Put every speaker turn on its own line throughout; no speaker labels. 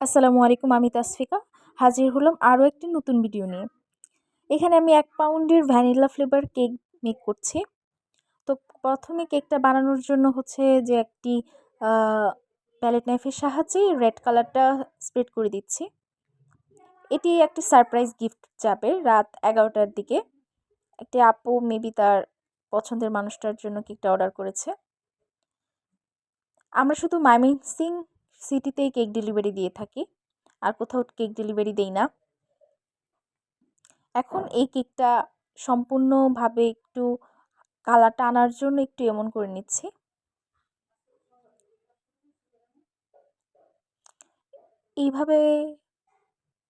আসসালামু আলাইকুম, আমি তাসফিকা হাজির হলাম আরও একটি নতুন ভিডিও নিয়ে। এখানে আমি 1 পাউন্ডের ভ্যানিলা ফ্লেভার কেক মেক করছি। তো প্রথমে কেকটা বানানোর জন্য হচ্ছে যে একটি প্যালেট নাইফের সাহায্যে রেড কালারটা স্প্রেড করে দিচ্ছি। এটি একটি সারপ্রাইজ গিফট যাবে রাত 11টার দিকে। একটি আপু মেবি তার পছন্দের মানুষটার জন্য কেকটা অর্ডার করেছে। আমরা শুধু ময়মনসিংহ সিটিতেই কেক ডেলিভারি দিয়ে থাকি, আর কোথাও কেক ডেলিভারি দেই না। এখন এই কেকটা সম্পূর্ণভাবে একটু কালারটা আনার জন্য একটু এমন করে নিচ্ছি। এইভাবে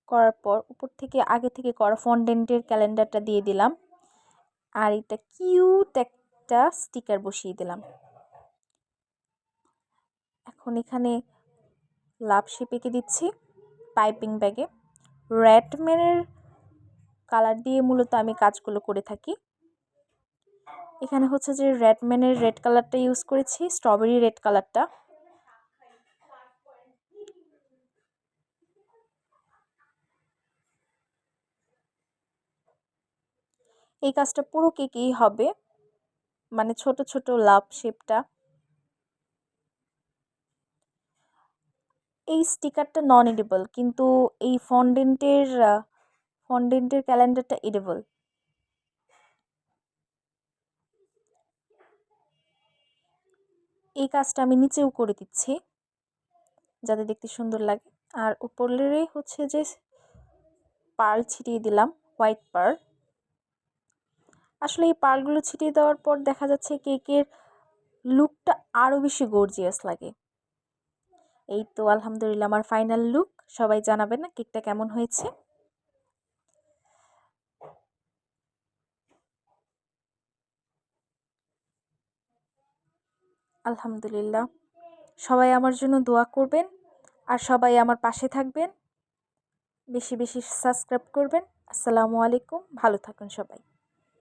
করার পর উপর থেকে আগে থেকে করা ফন্ডেন্টের ক্যালেন্ডারটা দিয়ে দিলাম, আর এটা কিউট একটা স্টিকার বসিয়ে দিলাম। এখন এখানে লাভ শেপ এঁকে দিচ্ছি পাইপিং ব্যাগে। রেডম্যানের কালার দিয়ে মূলত আমি কাজগুলো করে থাকি। এখানে হচ্ছে যে রেডম্যানের রেড কালারটা ইউজ করেছি, স্ট্রবেরি রেড কালারটা। এই কাজটা পুরো কেকেই হবে, মানে ছোট ছোট লাভ শেপটা। এই স্টিকারটা নন এডিবল, কিন্তু এই ফন্ডেন্টের ক্যালেন্ডারটা এডিবল। এই কাজটা আমি নিচেও করে দিচ্ছি যাতে দেখতে সুন্দর লাগে। আর উপরে হচ্ছে যে পার্ল ছিটিয়ে দিলাম, হোয়াইট পার্ল। আসলে এই পার্লগুলো ছিটিয়ে দেওয়ার পর দেখা যাচ্ছে কেকের লুকটা আরও বেশি গর্জিয়াস লাগে। এই তো আলহামদুলিল্লাহ আমার ফাইনাল লুক। সবাই জানাবেন না কেকটা কেমন হয়েছে। আলহামদুলিল্লাহ, সবাই আমার জন্য দোয়া করবেন আর সবাই আমার পাশে থাকবেন, বেশি বেশি সাবস্ক্রাইব করবেন। আসসালামু আলাইকুম, ভালো থাকুন সবাই।